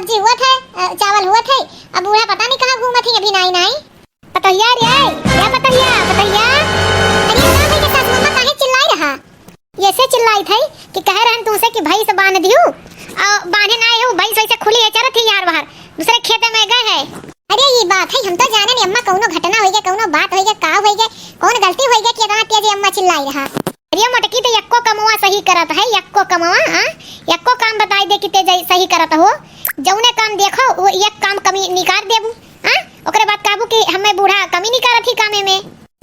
सब्जी हुआ था, चावल हुआ थे। अब बूढ़ा पता नहीं कहाँ घूमा थी, अभी नहीं। पतैया रे, क्या पतैया पतैया? अरे ना भाई के साथ मम्मा काहे चिल्लाई रहा? ऐसे चिल्लाई थी कि कह रहन तुमसे कि भाई से बांध दियो और बांधे ना है, भाई वैसे खुली है चरत ही यार बाहर दूसरे खेत में गए है। अरे ये बात है, हम तो जाने नहीं अम्मा कौनो घटना होई गए, कौनो बात होई गए, का होई गए, कौन गलती होई गए कि इतना तेज अम्मा चिल्लाई रहा। अरे मटकी तो यक्को कमवा सही करत है, यक्को कमवा। हां यक्को काम बताई दे कि ते सही करत हो। जौने काम देखो वो एक काम कमी निकाल देबू। हां ओकरे बाद काबू कि हमें बूढ़ा कमी नहीं करत ही कामे में।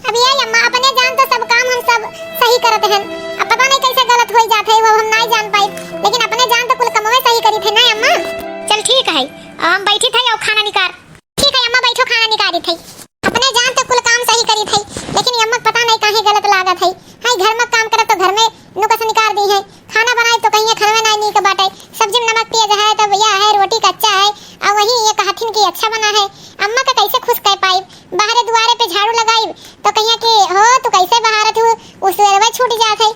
अब ये अम्मा अपने जान तो सब काम हम सब सही करत हैं, अब पता नहीं कैसे गलत हो जाते है वो हम नहीं जान पाई, लेकिन अपने जान तो कुल कमवे सही करी थे ना अम्मा। चल ठीक है, हम बैठी थे और खाना निकाल। ठीक है अम्मा बैठो, खाना निकाली थी। अपने जान तो कुल काम सही करी थी, लेकिन अम्मा पता नहीं काहे गलत लागत है। हां घर में काम करत तो घर में नुकस निकाल दी है, खाना बनाए तो कहीं खाना में नहीं के बाटे, सब्जी में नमक तेज है तो भैया है, रोटी कच्चा है और वही ये कहथिन कि अच्छा बना है। अम्मा का कैसे खुश कह पाई? बाहर दुआरे पे झाड़ू लगाई तो कहिया कि हो तू कैसे बाहर थी, उस वे छूट जात है।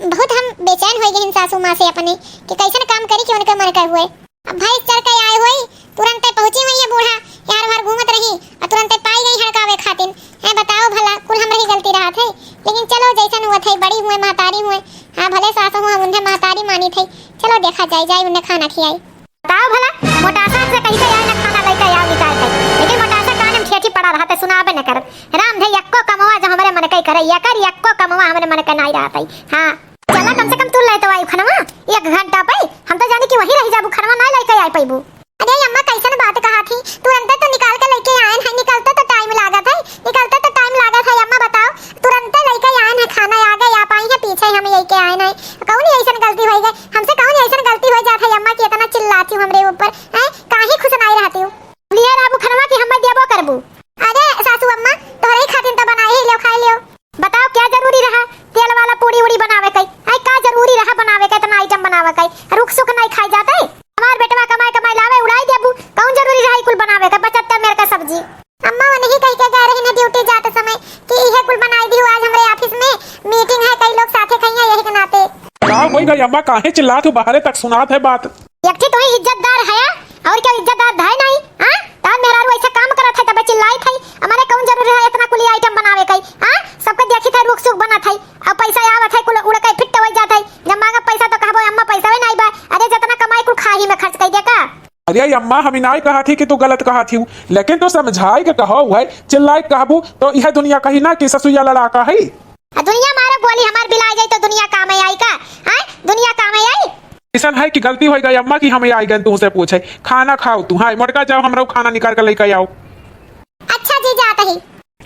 बहुत हम बेचैन हो गए सासू मां से अपने कि कैसे काम करी कि उनके मन कर हुए। अब भाई चढ़ के आए हुई, तुरंत पहुंची हुई है बूढ़ा यार बाहर घूमत रही और तुरंत पाई गई हड़कावे खातिन है। बताओ भला कुल हमरी गलती रहा थे, लेकिन चलो जैसन हुआ थे, बड़ी हुए महतारी हुए। हां भले सासू हुआ उन्हें महतारी मानी थी, चलो देखा जाए उन्हें खाना खिलाई। बताओ भला मोटासा से कैसे आए ना खाना लेके आओ निकाल के, लेकिन मोटासा कान में ठेठी पड़ा रहा था, सुनाबे न कर। राम धे यक्को कमवा जो हमरे मन के करे यकर यक्को कमवा हमरे मन के नहीं रहा था। हां चला कम से कम तू ले तो आई खनवा 1 घंटा पे, हम तो जाने कि वही रह जाबू, खनवा ना लेके आई पैबू। अरे अम्मा कैसन बात कहा थी, तुरंत तो निकाल के लेके आए हैं, निकलते तो टाइम लागत है, निकलते तो टाइम लागत है। अम्मा बताओ तुरंत लेके आए हैं, खाना आ गए आप आई है पीछे हम लेके आए नहीं, कौन ऐसन गलती हो गई हमसे, कौन ऐसन गलती हो जात है अम्मा की इतना चिल्लाती हूं हमरे ऊपर हैं, काहे खुश नहीं रहती हूं? लिए राबू खनवा कि हम देबो करबू? अरे सासू अम्मा तोरे खातिर तो बनाए ही, ले खा लियो। बताओ क्या जरूरी रहा तेल वाला पूरी उड़ी बनावे कई? आई का जरूरी रहा बनावे का इतना आइटम बनावे कई? रुक सुक नहीं खाई जाते हमार बेटवा कमाई कमाई लावे उड़ाई देबू, कौन जरूरी रहा कुल बनावे का? बचत मेरे का सब्जी अम्मा वो नहीं कह के गए रही ना ड्यूटी जाते समय कि यह कुल बनाई दी आज हमरे ऑफिस में मीटिंग है, कई लोग साथे खइया यही के नाते। का होई गई अम्मा, काहे चिल्लात हो? बाहर तक सुनात है बात। एकठी तो ही इज्जतदार है और क्या इज्जतदार है नहीं? हां ता मेरा रो ऐसा काम करत है तब चिल्लाई थई, हमारे कौन जरूरी है इतना कुल आइटम बनावे कई? हां सबके देखी थे रुक सुक बना थई, अब पैसा आवत है कुल उड़ के फिट हो जात है, जब मांगा पैसा तो कहबो अम्मा पैसा नहीं बा, अरे जितना कमाई कुल खाही में खर्च कर दे का। अरे अम्मा हम नहीं कहा थी कि तू गलत कहा थी, लेकिन तो समझाई के कहो है, चिल्लाई कहबू तो यह दुनिया कही ना कि ससुया लड़ाका है। दुनिया मारो गोली हमार बिला जाई तो दुनिया काम में आई का? हां दुनिया काम में आई ऐसा है कि गलती हो गई अम्मा की हमें आई गए तुमसे पूछे खाना खाओ तू। हाँ मोटका जाओ हमरा खाना निकाल कर लेके आओ। अच्छा जी जाता ही।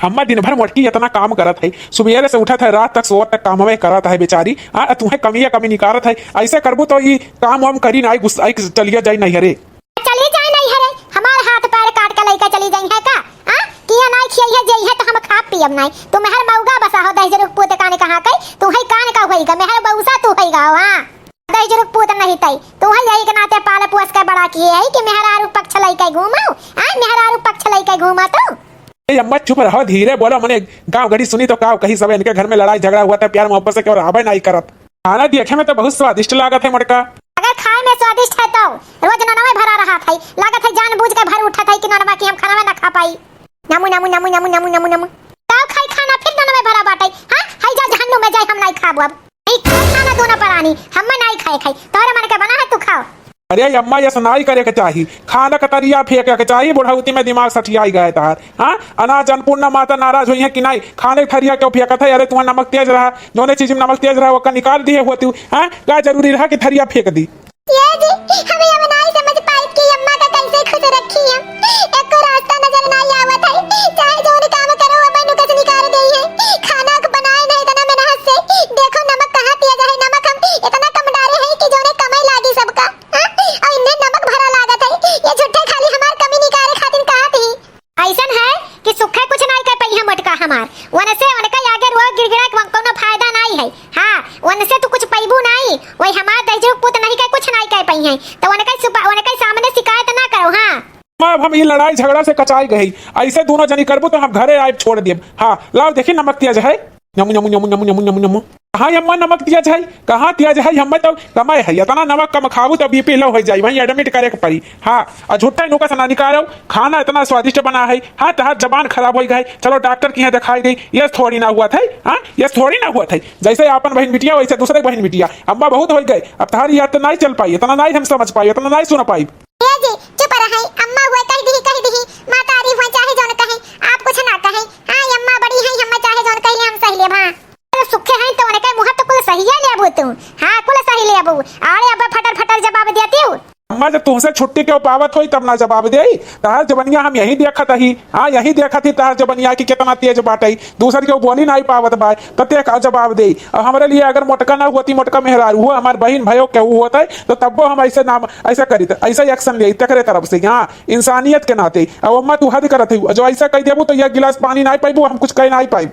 अम्मा दिन भर मोटकी इतना काम करत है, सुबह से उठत है रात तक सोत तक काम में करत है बेचारी। तुम्हें कमी निकारत है, ऐसे करबू तो ये काम वाम करी ना गुस्सा चलिए जाई नहीं हरे, चली जाए नहीं हरे, हमार हाथ पैर काट के लेके चली जाई है का? हां किया नहीं खिया जे है तो हम खा पियब नहीं, तू मेहर मौगा बसा हो 10 रुक पोते काने कहां कई तू है कान का होईगा, मेहर बौसा तू होईगा। हां 10 रुक पोत नहीं तई तू है यही के नाते पाले पोस के बड़ा किए है कि मेहर आरु पक्ष लेके घूमो। हां मेहर आरु पक्ष लेके घूमा तो ए अम्मा चुप रहो, धीरे बोलो, मैंने गांव घड़ी सुनी तो का कहीं सब इनके घर में लड़ाई झगड़ा हुआ था, प्यार मोहब्बत से क्यों आवे नहीं करत। खाना देखे में तो बहुत स्वादिष्ट लागत है मोटका, अगर खाए में स्वादिष्ट है तो रोज ननवे भरा रहा था, लागत है जानबूझ के भर उठा था कि ननवा की हम खाना में ना खा पाई। नमु नमु नमु नमु नमु नमु नमु ताऊ खाई खाना फिर ननवे भरा बाटे। हां हाय जा जहन्नुम में जाए, हम नहीं खाबो, अब नहीं खाना दोनों परानी हम नहीं खाए तोरे मन के बना है तू खाओ। अरे अम्मा ये सुनाई करे के चाहिए, खाना का तरिया फेंक के चाहिए, बुढ़ाउती में दिमाग सठियाई गए तार। हाँ अनाज अन्नपूर्णा माता नाराज हुई है कि नहीं खाने थरिया क्यों फेंका था? अरे तुम्हारा नमक तेज रहा, जोने चीज में नमक तेज रहा वो का निकाल दिए होती। हाँ क्या जरूरी रहा कि थरिया फेंक दी? ये जी हमें अब नहीं समझ पाई कि अम्मा का कैसे खुश रखी है, एक को रास्ता नजर नहीं आवत है, चाहे जो काम करो वो मैंने कैसे निकाल गई है, खाना को बनाए नहीं इतना मेहनत से, देखो नमक कहां पिया जाए, नमक हम इतना कम डाले हैं कि जोने कमाई लागी सबका। हां और इन्हें नमक भरा लागत है, ये झूठे खाली हमार कमी निकाले खातिर कहा थी। ऐसन है कि सुखे कुछ नहीं कर पई है मटका हमार, वन से उनका आगे रो गिड़गिड़ा कोनो फायदा नहीं है। हां वन से तू कुछ पैबू नहीं, वही हमार दजरू पुत नहीं के कुछ नहीं कह पई है, तो उनके सामने शिकायत ना करो। हां अब हम ये लड़ाई झगड़ा से कचाई गई, ऐसे दोनों जनी करबो तो हम घरे आए छोड़ दिए। हाँ लाओ देखी नमक तेज है। नमु नमु नमु नमु नमु नमु नमु कहाँ अम्मा नमक दिया जाए कहाँ दिया जाए हमें तो कमाए है इतना नमक कम खाऊ तो बीपी लो हो जाए वहीं एडमिट करे के पड़ी। हाँ और झूठा नुका से ना निकालो खाना इतना स्वादिष्ट बना है। हाँ तहार जबान खराब हो गई चलो डॉक्टर की यहाँ दिखाई गई ये थोड़ी ना हुआ था। हाँ ये थोड़ी ना हुआ था जैसे अपन बहन बिटिया वैसे दूसरे बहन बिटिया अम्मा बहुत हो गए अब तहारी याद तो नहीं चल पाई इतना नहीं हम समझ पाई इतना नहीं सुन पाई। चुप रहे अम्मा हुए कह दी माँ तारीफ हुए चाहे जौन कहे आप कुछ ना कहे। हाँ अम्मा बड़ी है हम चाहे जौन कहे हम सही ले भां सुखे हैं तो उनके मुंह तो कुल सही है ले अबू तू। हाँ कुल सही ले अबू अरे अब फटर फटर जवाब देती हूँ। अम्मा जब तुमसे छुट्टी के पावत हुई तब ना जवाब दे तहार जबनिया हम यही देखा थी। हाँ यही देखा थी तहार जबनिया की कितना तेज बाटे दूसर के बोली नहीं पावत बाय प्रत्येक जवाब दे। और हमारे लिए अगर मोटका ना होती मोटका मेहरारू हुआ हमारे बहन भाइयों के होता है तो तब वो हम ऐसे नाम ऐसा करी ऐसा एक्शन ले तकरे तरफ से। हाँ इंसानियत के नाते अब अम्मा तू हद करत हुई जो ऐसा कह देबू तो एक गिलास पानी नहीं पाइबू हम कुछ कह नहीं पाई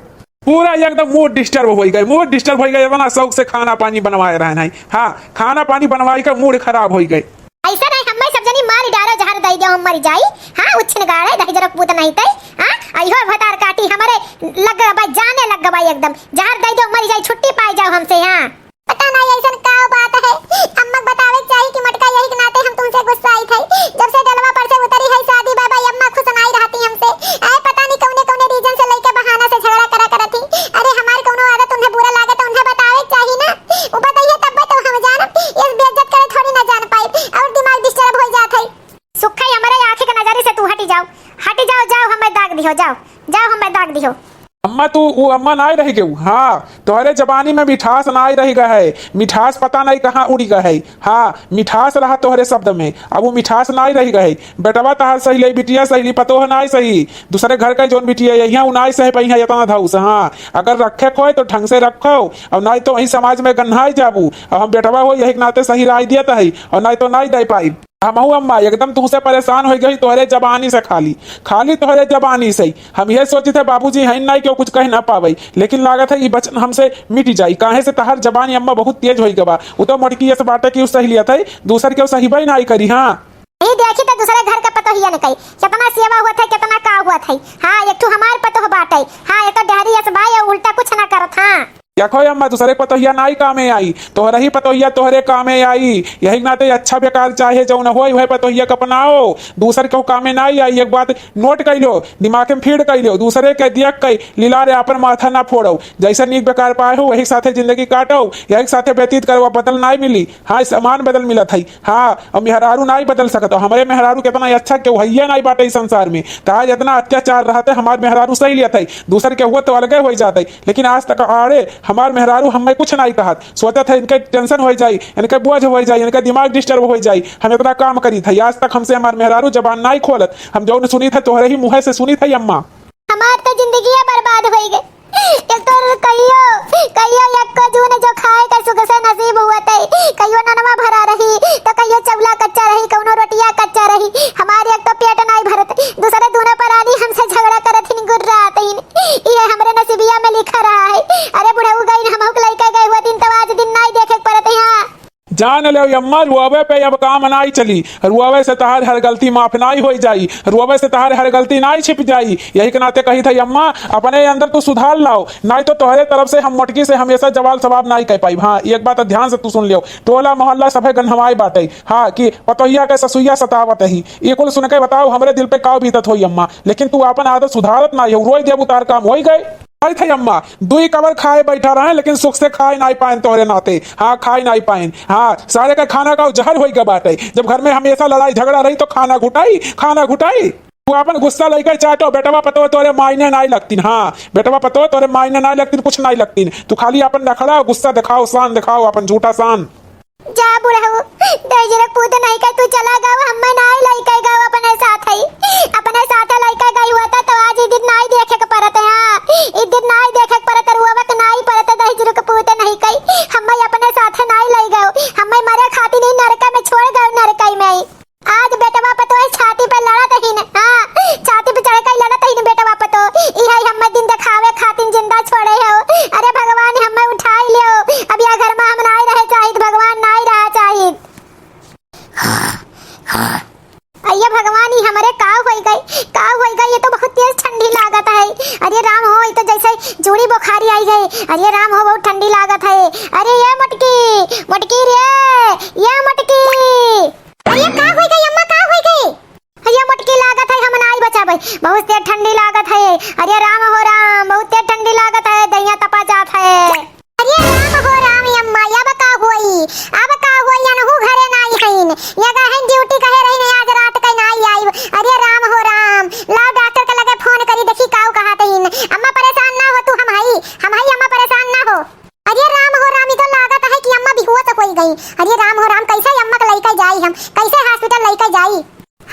पूरा एकदम मूड डिस्टर्ब हो गए मूड डिस्टर्ब हो गए इतना शौक से खाना पानी बनवाए रहे नहीं। हाँ खाना पानी बनवाई का मूड खराब हो गए ऐसा नहीं हम्मे सब जनी मार डारो जहर दई दे हम मर जाई। हाँ उछन गाड़े दही जरक पूत नहीं तई। हाँ आइहो भतार काटी हमारे लग गबा जाने लग गबा एकदम जहर दई दे मर जाई छुट्टी पाई जाओ हमसे। हाँ पता नहीं ऐसा का बात है अम्मा बतावे चाहिए कि मटका यही के नाते हम तुमसे गुस्सा आई थी जब से डलवा पर से उतरी है शादी बाबा अम्मा खुश नहीं रहती हमसे। ऐ पता नहीं कौने कौने रीजन से लेके बहाना से झगड़ा करा करती। अरे हमारी कौनो आदत उन्हें बुरा लागे तो उन्हें बतावे चाहिए ना वो बताइए तब तो हम जान इस बेइज्जत करे थोड़ी ना जान पाई और दिमाग डिस्टर्ब हो जात है। सुखा हमारे आंखें के नजर से तू हट जाओ जाओ हमें दाग दियो जाओ हमें दाग दियो। अम्मा तू वो अम्मा ना रही गई। हाँ तुम्हारे जबानी में मिठास ना रही गए है मिठास पता नहीं कहाँ उड़ी गए है। हाँ मिठास रहा तोहरे शब्द में अब वो मिठास ना रही गए बेटवा तहार सही ले बिटिया सही ली पतो है ना सही दूसरे घर का जोन बिटिया यहाँ उनाई सही पही है इतना धौस। हाँ अगर रखे को तो ढंग से रखो और नहीं तो वही समाज में गन्हाई जाबू और हम बेटवा हो यही नाते सही राय दिया है और नहीं तो नहीं दे पाई। हम अम्मा एकदम तुमसे परेशान हो गई तोहरे जबानी से खाली तोहरे जबानी से हम ये सोचे थे बाबूजी हैं नहीं क्यों कुछ कह ना पावे लेकिन लागत है ये बचन हमसे मिट जाई काहे से तहार जबानी अम्मा बहुत तेज हो गवा वो तो मोटकी ऐसे बाटे की सही लिया था दूसर के सही भाई नहीं करी। हाँ नहीं देखी तो दूसरे घर का पतो ही नहीं कही कितना सेवा हुआ था कितना का हुआ था। हाँ एक तो हमार पतो बाटे। हाँ ये तो डेहरी ऐसे भाई उल्टा कुछ ना करत। हाँ देखो अम्मा दूसरे पतोहिया नहीं कामे आई तोहरा ही पतोहिया तोहरे कामे आई यही नाते अच्छा बेकार चाहे जो न हो वह पतोहिया का अपनाओ दूसरे को कामे नहीं आई। एक बात नोट कर लो दिमाग में फीड कर लो दूसरे के दिया कई लीला रे अपन माथा ना फोड़ो जैसे नीक बेकार पाए हो वही साथे जिंदगी काटो यही साथे व्यतीत करो बदल नहीं मिली। हाँ सामान बदल मिला था। हाँ और मेहरारू नहीं बदल सकता हमारे मेहरारू कितना अच्छा क्यों है नहीं बाटे इस संसार में ताज इतना अत्याचार रहते हमारे मेहरारू सही लिया था दूसरे के हुआ तो अलग हो जाते लेकिन आज तक आड़े हमार मेहरारू हमें कुछ नहीं कहा सोचा था इनके टेंशन हो जाए इनके बोझ हो जाए इनका दिमाग डिस्टर्ब हो जाए हम इतना काम करी था आज तक हमसे हमारे मेहरारू जबान नहीं खोलत हम जो सुनी था तोहरे ही मुँह से सुनी थी। अम्मा हमार तो जिंदगी बर्बाद हो गई एक तो कहियो एक जून जो खाए का सुख से नसीब हुआ था कहियो ननवा भरा रही तो कहियो चवला कच्चा रही कौनो रोटिया कच्चा रही हमारे एक तो पेट नहीं भरत दूसरे दोनों परानी हमसे झगड़ा करत ही गुर्रा आते ही ये हमरे नसीबिया में लिखा रहा है। अरे बुढ़ऊ गई हम लड़का गए हुआ दिन तो आज दिन नहीं देखे पड़त। यहाँ जान लो अम्मा रुआवे पे अब काम नहीं चली रुआवे से तहार हर गलती माफ नहीं हो जाई रुआवे से तहार हर गलती नहीं छिप जाई यही के नाते कही थी अम्मा अपने अंदर तू सुधार लाओ नहीं तो तोहरे तरफ से हम मोटकी से हमेशा जवाब सवाब नहीं कह पाई। हाँ एक बात ध्यान से तू सुन लियो टोला मोहल्ला सभे गन्हवाई बाटे। हाँ कि पतोहिया के ससुइया सतावत ही ये कुल सुन के बताओ हमरे दिल पे काव बीतत होई अम्मा लेकिन तू अपन आदत सुधारत नहीं हो रोई देव उतार काम हो गए थे अम्मा दुई कवर खाए बैठा रहे लेकिन सुख से खाए नहीं पाए तोहरे नाते। हाँ खाए नहीं पाए। हाँ सारे का खाना का जहर हो गया बाटे जब घर में हमेशा लड़ाई झगड़ा रही तो खाना घुटाई तू अपन गुस्सा लेकर चाटो बेटवा पतो तोरे मायने नहीं लगती। हाँ बेटवा पतो तोरे मायने नहीं लगती कुछ नहीं लगती तू खाली अपन रखड़ा गुस्सा दिखाओ शान दिखाओ अपन झूठा शान जा बुढ़ऊ दजरक पूत नहीं का तू चला गाओ हम नहीं लइका गाओ अपने साथ लइका गई हुआ था तो आज दिन नहीं देखे के परत। हां ई दिन नहीं देखे के परत रुआवत नहीं परत दजरक पूत नहीं कई हम अपने साथ नहीं लई गाओ हम मरे खाती नहीं नरका में छोड़ गए नरकाई में आज बेटवा पतो छाती पे लड़त ही न। हां छाती पे चढ़ के लड़त ही न बेटवा पतो ई है हम दिन दिखावे खातिर जिंदा छोड़े हो। अरे भगवान हमें उठाई लियो अब यह घर में हम नहीं रहे चाहिए भगवान नहीं रहा चाहिए। अरे राम हो, ये तो जैसे जूड़ी बुखारी आई गई। अरे राम हो, बहुत ठंडी लागत है। अरे ये मटकी मटकी रे, ये मटकी। अरे का हो गई अम्मा, का हो गई? ये मटकी लागत है, हम नहीं बचाबे, बहुत तेज ठंडी लागत है। अरे राम हो राम, बहुत तेज ठंडी लागत है, दहिया तपा जात है। अरे राम हो राम अम्मा, अब का होई, अब का होई? अनहु घरे नहीं हईन, ये गहन ड्यूटी कहे रही आज रात के नहीं आई। अरे राम हो राम, लाओ डॉक्टर के लगे फोन करी देखी काऊ कहत हईन। अम्मा परेशान ना हो तू, हम हई अम्मा परेशान ना हो। अरे राम हो राम, तो लागत है कि अम्मा बेहोश हो गई। अरे राम हो राम, कैसे अम्मा के लेके जाई, हम कैसे हॉस्पिटल लेके जाई?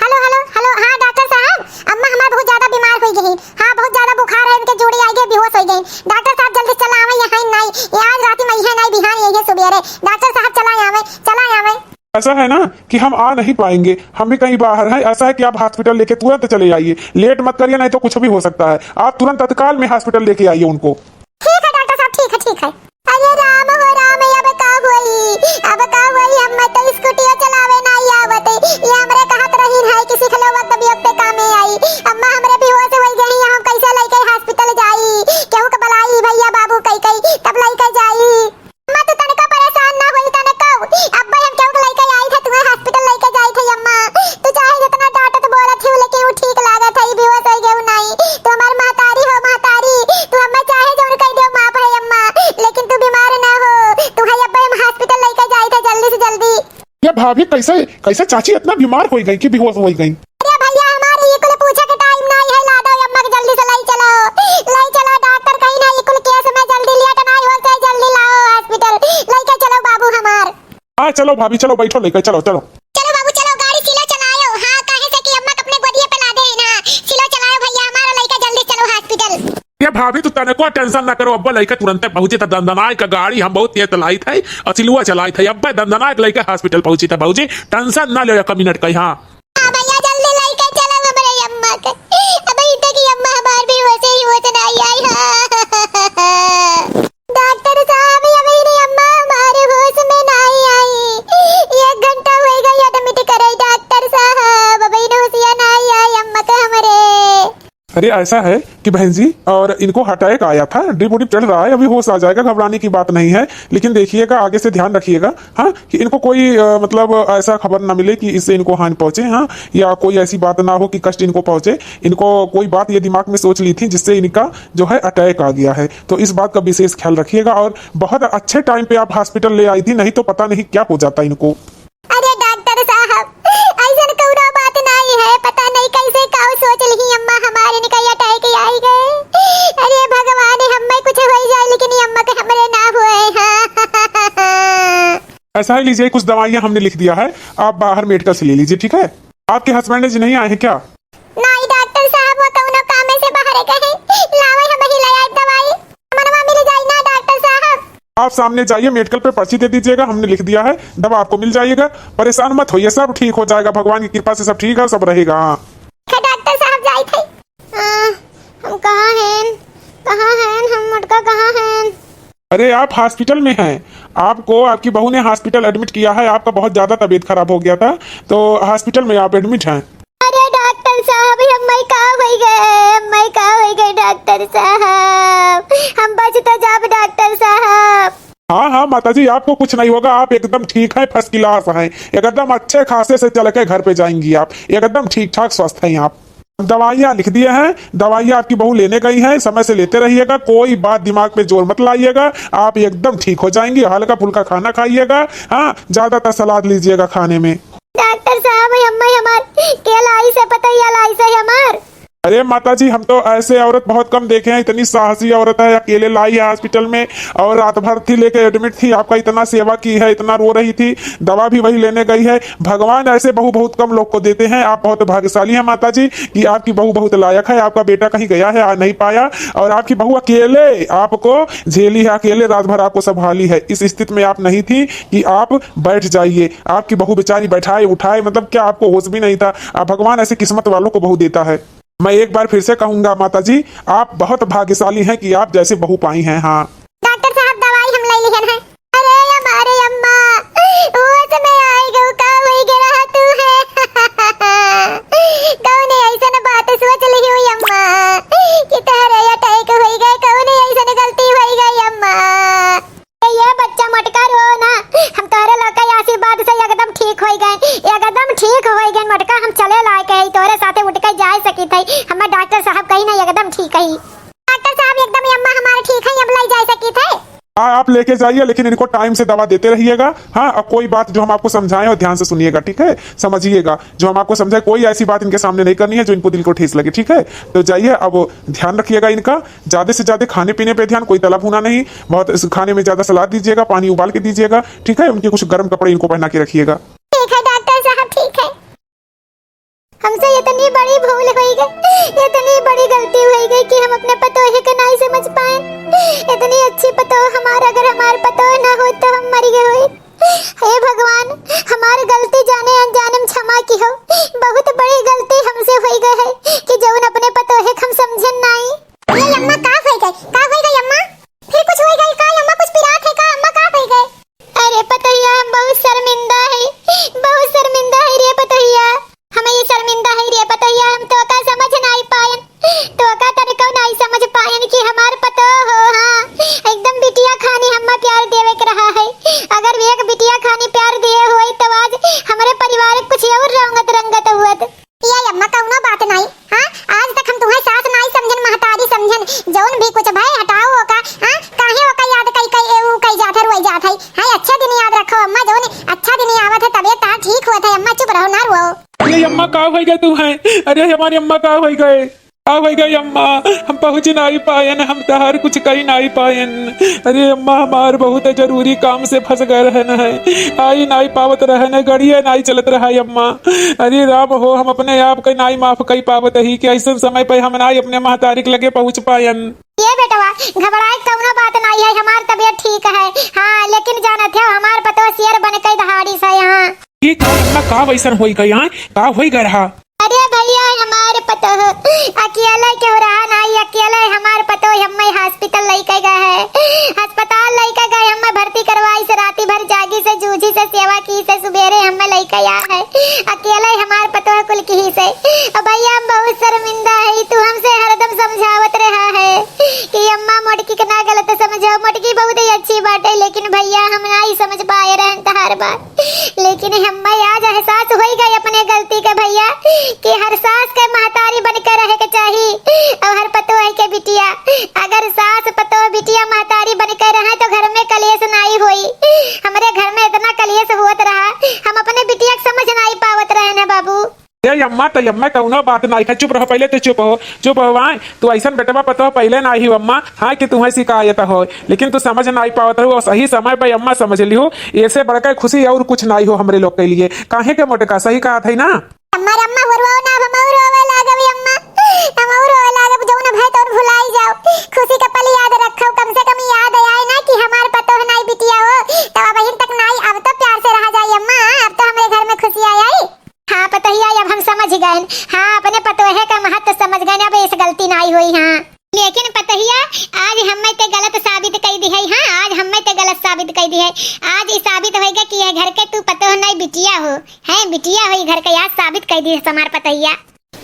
हेलो हेलो हेलो, हाँ डॉक्टर साहब, अम्मा हमारा बहुत ज्यादा बीमार हो गई। हाँ बहुत ज्यादा बुखार है, उनके जोड़ी आई गई, बेहोश हो गई। डॉक्टर साहब जल्दी चला आवे, यहाँ नहीं ये आज रात में है नहीं, बिहान ये सुबेरे। डॉक्टर साहब चला आवे, चला आवे। ऐसा है ना कि हम आ नहीं पाएंगे, हम भी कहीं बाहर हैं। ऐसा है कि आप हॉस्पिटल लेके तुरंत चले आइए, लेट मत करिए, नहीं तो कुछ भी हो सकता है। आप तुरंत तत्काल में हॉस्पिटल लेके आइए उनको। ठीक है डॉक्टर साहब, ठीक है ठीक है। अरे राम हो राम, अब का होई, अब का होई? हम तो स्कूटी चलावे नहीं आवत, ये हमरे कहत रही है कि सीख लो वक्त भी वक्त कामे आई। अम्मा हमरे बेहोश हो गई, हम कैसे लेके हॉस्पिटल जाई? केहू के बुलाई भैया बाबू कई कई तब लेके जाई। अम्मा तू तनिका परेशान ना होई, तनिका अब्बा हम केहू के लेके आई थे, तुम्हें हॉस्पिटल लेके जाई थे। अम्मा तू चाहे जितना डांटत बोलत थी, लेकिन वो ठीक लागत है, बेहोश हो गई नहीं। तू हमार महतारी हो, महतारी तू हमें चाहे जोन कह दे माफ है अम्मा, लेकिन तू बीमार ना हो। तू है अब्बा हम हॉस्पिटल लेके जाई थे जल्दी से जल्दी। ये भाभी कैसे कैसे चाची इतना बीमार हो गई कि बेहोश हो गई? अरे भैया हमारे ये कुल पूछे के टाइम नहीं है, ला दो अम्मा के जल्दी से ले चलो, ले चलो डॉक्टर कहीं ना, ये कुल केस में जल्दी लिया के नहीं होता है, जल्दी लाओ हॉस्पिटल लेके चलो बाबू हमार। हाँ चलो भाभी, चलो बैठो, लेकर चलो चलो चलो बाबू चलो, गाड़ी सिलो चलाओ। हाँ कहे से कि अम्मा के अपने गोदिए पे ला दे ना, सिलो चलाओ भैया हमारा, लेके जल्दी चलो हॉस्पिटल। ये भाभी तू तने को टेंशन ना करो, अब्बा लेके तुरंत पहुंचे था। दंदनाय का गाड़ी हम बहुत तेज चलाई थे, अचिलुआ चलाई थे, अब्बा दंदनाय लेके हॉस्पिटल पहुंची था। भाजी टेंशन ना ले, एक मिनट का। हाँ भैया जल्दी लेके चलो हमारे अम्मा के, अब इतने की अम्मा हमार भी वैसे ही होत नहीं आई। हाँ डॉक्टर साहब, ये मेरी अम्मा हमारे होश में नहीं आई, 1 घंटा हो गई एडमिट करे डॉक्टर साहब, अब इन होशिया नहीं आई अम्मा के हमरे। अरे ऐसा है कि बहन जी, और इनको अटैक आया था, ड्रिप उड्रिप चढ़ रहा है, अभी होश आ जाएगा, घबराने की बात नहीं है। लेकिन देखिएगा आगे से ध्यान रखिएगा, हाँ, कि इनको कोई मतलब ऐसा खबर ना मिले कि इससे इनको हानि पहुंचे, हाँ, या कोई ऐसी बात ना हो कि कष्ट इनको पहुंचे। इनको कोई बात ये दिमाग में सोच ली थी जिससे इनका जो है अटैक आ गया है, तो इस बात का विशेष ख्याल रखिएगा। और बहुत अच्छे टाइम पे आप हॉस्पिटल ले आई थी, नहीं तो पता नहीं क्या हो जाता इनको। अरे डॉक्टर साहब ऐसा कौनो बात नहीं है, पता नहीं कैसे काऊ सोच ली अम्मा हमारे ने कहीं अटैक आई गए। अरे भगवान, हमें कुछ हो जाए लेकिन ये अम्मा के हमरे ना हुए। हाँ ऐसा है, लीजिए कुछ दवाइयाँ हमने लिख दिया है, आप बाहर मेडिकल से ले लीजिए, ठीक है? आपके हस्बैंड जी नहीं आए हैं क्या? नहीं डॉक्टर साहब, वो कौनो काम से बाहर गए, लावे हम ही ले आए दवाई, मनवा मिल जाए ना डॉक्टर साहब। आप सामने जाइए, मेडिकल पे पर्ची दे दीजिएगा, हमने लिख दिया है, दवा आपको मिल जाएगा। परेशान मत होइए, सब ठीक हो जाएगा, भगवान की कृपा से सब ठीक है, सब रहेगा। डॉक्टर साहब जाए थे। हम कहाँ हैं हम मटका कहाँ हैं? अरे आप हॉस्पिटल में हैं, आपको आपकी बहू ने हॉस्पिटल एडमिट किया है, आपका बहुत ज्यादा तबीयत खराब हो गया था, तो हॉस्पिटल में आप एडमिट हैं। अरे डॉक्टर साहब, हम कहाँ हो गए डॉक्टर साहब, हम बच तो जाब डॉक्टर साहब। हाँ हाँ माताजी, आपको कुछ नहीं होगा, आप एकदम ठीक है, फर्स्ट क्लास हैं, एकदम अच्छे खासे से चल के घर पे जाएंगी आप, एकदम ठीक ठाक स्वस्थ हैं आप। दवाइयाँ लिख दिए हैं, दवाइयाँ आपकी बहू लेने गई हैं, समय से लेते रहिएगा, कोई बात दिमाग पे जोर मत लाइएगा, आप एकदम ठीक हो जाएंगी। हल्का फुल्का खाना खाइएगा, हाँ, ज्यादातर सलाद लीजिएगा खाने में। डॉक्टर साहब हमार क्या लाई से पता ही लाई से हमार। अरे माताजी, हम तो ऐसे औरत बहुत कम देखे हैं, इतनी साहसी औरत है, अकेले लाई है हॉस्पिटल में, और रात भर थी लेके एडमिट थी, आपका इतना सेवा की है, इतना रो रही थी, दवा भी वही लेने गई है। भगवान ऐसे बहू बहुत कम लोग को देते हैं, आप बहुत भाग्यशाली हैं माताजी कि आपकी बहू बहुत लायक है। आपका बेटा कहीं गया है, आ नहीं पाया, और आपकी बहू अकेले आपको झेली है, अकेले रात भर आपको संभाली है। इस स्थिति में आप नहीं थी कि आप बैठ जाइए, आपकी बहू बेचारी बैठाए उठाए, मतलब क्या आपको होश भी नहीं था। भगवान ऐसे किस्मत वालों को बहू देता है। मैं एक बार फिर से कहूंगा माताजी, आप बहुत भाग्यशाली हैं कि आप जैसे बहू पाई हैं। हाँ डॉक्टर साहब, दवाई हम ले लिहन है। अरे हमारे अम्मा होश में आई गऊ, का होई गेला तू है कौन ऐसा बात सोच ली हुई अम्मा कि तारे मटका हम चले लाए के तोरे साथे उठ के जा सकी थई। हमें डॉक्टर साहब कही नहीं एकदम ठीक है। डॉक्टर साहब एकदम अम्मा हमारे ठीक है, अब ले जा सकी थे। आप लेके जाइए, लेकिन इनको टाइम से दवा देते रहिएगा। हाँ, अब कोई बात जो हम आपको समझाएं और ध्यान से सुनिएगा, ठीक है? समझिएगा, जो हम आपको समझाए कोई ऐसी बात इनके सामने नहीं करनी है जो इनको दिल को ठेस लगे, ठीक है? तो जाइए, अब ध्यान रखिएगा इनका, ज्यादा से ज्यादा खाने पीने पे ध्यान, कोई तला भुना नहीं, बहुत खाने में ज्यादा सलाद दीजिएगा, पानी उबाल के दीजिएगा, ठीक है? उनके कुछ गर्म कपड़े इनको पहना के रखिएगा। ठीक है डॉक्टर साहब, ठीक है। हमसे इतनी बड़ी भूल हो गई, इतनी बड़ी गलती हो गई कि हम अपने पतोहे को नहीं समझ पाए। इतनी अच्छी पतोह हमारा, अगर हमारे पतोह ना हो तो हम मर गए हो। हे भगवान, हमारी गलती जाने अनजाने में क्षमा की हो। बहुत बड़ी गलती हमसे हो गई है कि जौन अपने पतोहे हम समझन नहीं। ये अम्मा का हो गई अम्मा? फिर कुछ हो गई का अम्मा? कुछ पिरात है का अम्मा? का हो गई? अरे पतोहिया, हम बहुत शर्मिंदा है, बहुत शर्मिंदा है रे पतोहिया। हमें ये शर्मिंदा है रे पतोहिया, हम तो का समझ नहीं पायन, तो का तरीका नहीं समझ पायन कि हमार पतो हो। हाँ, एकदम बिटिया खानी हम्मा प्यार देवे के रहा है। अगर वे एक बिटिया खानी प्यार दिए होई तो आज हमारे परिवार कुछ और रंगत हुआ। ये अम्मा कौनो बात नहीं। हाँ, आज तक हम तुम्हारे सास नहीं समझन, महतारी समझन, जौन भी कुछ भाई हटाओ का। हाँ, काहे ओका याद कई जात है, रोई जात है। हाँ, अच्छा दिन याद रखो अम्मा, जौन अच्छा दिन आवत है तबीयत तार ठीक हुआ था। अम्मा चुप रहो ना रो। अरे अम्मा का हो गए तू है? अरे हमारी अम्मा का हो गए? अम्मा, हम पहुंच नहीं पायन, हम तहार कुछ कही नहीं पायन। अरे अम्मा, हमार बहुत जरूरी काम से फंस गए रहन है, आई नहीं पावत रहन, गड़िया नहीं चलत रहा अम्मा। अरे राम हो, हम अपने आप के नहीं माफ कई पावत ही कि ऐसे समय पे हम नहीं अपने महतारिक लगे पहुंच पायन। ये बेटवा घबराए कौनो बात नहीं है, हमार तबीयत ठीक है। हाँ, लेकिन जानत है हमार पतो शेर बन के दहाड़ी से यहाँ। ये का अम्मा का वैसन होई गई? यहाँ का होई गए रहा? अरे भैया, हमारे पतो अकेला क्यों रहा नहीं? अकेला हमारे पतो हमें हॉस्पिटल लेके गए है, अस्पताल लेके गए, हमें भर्ती करवाई से राती भर जागी से जूझी से सेवा की से सुबेरे हमें लेके आया है। अकेला हमारे पतो कुल की से। अब भैया हम बहुत शर्मिंदा है, तू हमसे हरदम समझावत रहा है कि अम्मा मोटकी के ना गलत समझो, मोटकी बहुत ही अच्छी बात है, लेकिन भैया हम नहीं समझ पाए रहन हर बात। लेकिन हमें आज एहसास हो गई अपने गलती का भैया कि हर सास के महतारी बनकर रहे के चाहिए और हर पतोह के बिटिया। अगर सास पतोह बिटिया महतारी बनकर रहे तो घर में कलेश नहीं हुई। हमारे घर में इतना कलेश होत रहा, हम अपने बिटिया को समझ नहीं पावत रहे ना बाबू। ये अम्मा तो अम्मा कौनो बात नहीं है, चुप रहो पहले तो, चुप हो वहाँ। तू ऐसा बेटवा पतो पहले नहीं हो अम्मा। हाँ, कि तुम्हें शिकायत हो, लेकिन तू समझ नहीं पावत हो, सही समय पे अम्मा समझ ली हो। ऐसे बड़का खुशी और कुछ नहीं हो हमरे लोग के लिए। काहे के मोटका सही कहा था ना अम्मा हुरवाओ ना, हम और रोवे लागब अम्मा, हम और रोवे लागब, जौन भय तो भुलाई जाओ। खुशी का पल याद रखो, कम से कम याद आए ना कि हमार पतोह नहीं बिटिया हो, तब बहन तक नहीं। अब तो प्यार से रहा जाए अम्मा, अब तो हमारे घर में खुशी आई। हाँ पतोहिया, अब हम समझ गए। हाँ, अपने पतोहे का महत्व समझ गए, अब इस गलती नहीं हुई। हाँ, लेकिन पतोहिया आज हमें ते गलत साबित कर दी है। हाँ, आज हमें ते गलत साबित कर दी है। आज ये साबित होएगा कि ये घर के तू पतोह नहीं बिटिया हो, है बिटिया हो, घर के आज साबित कर दी है हमार पतोहिया।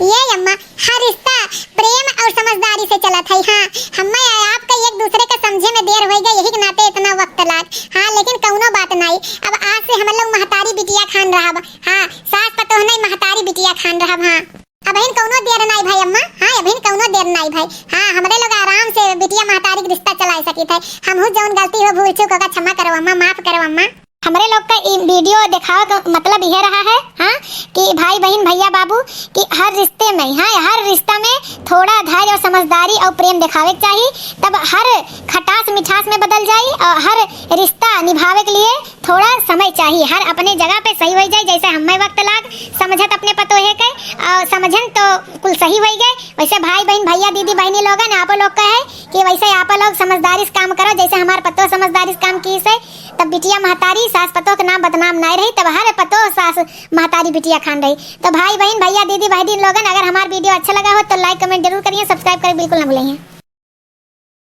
ये अम्मा, हर रिश्ता प्रेम और समझदारी से चला था। हाँ, हमें आपका एक दूसरे का समझे में देर हो गई, यही के नाते इतना वक्त लाग। हाँ, लेकिन कौनो बात नहीं, अब आज से हम लोग महतारी बिटिया खान रहा। हाँ, सास पतोह नहीं महतारी बिटिया खान रहा। हाँ, अब इन कौनो देर नहीं भाई अम्मा। हाँ, अब इन कौनो देर नहीं भाई। हाँ, हमारे लोग आराम से बिटिया महतारी का रिश्ता चला सकी थे। हम हो जौन गलती हो भूल चूक होगा क्षमा करो अम्मा, माफ करो अम्मा। हमारे लोग का वीडियो दिखाओ का मतलब यह रहा है। हाँ, कि भाई बहन भैया बाबू कि हर रिश्ते में, हाँ, हर रिश्ता में थोड़ा धैर्य और समझदारी और प्रेम दिखावे के चाहिए, तब हर खटास मिठास में बदल जाए और हर रिश्ता निभावे के लिए थोड़ा समय चाहिए। हर अपने जगह पे सही हो जाए, जैसे हमें वक्त लाग समझत अपने पतोहे के और समझन तो कुल सही हो गए, वैसे भाई बहन भैया दीदी बहनी लोग हैं आप लोग का है कि वैसे आप लोग समझदारी से काम करो, जैसे हमारे पतो समझदारी से काम की से तब बिटिया महतारी सास पतो के नाम बदनाम नहीं रही, तब हर पतो सास महतारी बिटिया खान रही। तो भाई बहन भैया दीदी भाई लोगन, अगर हमारा वीडियो अच्छा लगा हो तो लाइक कमेंट जरूर करिए, सब्सक्राइब करें बिल्कुल ना भूलिए।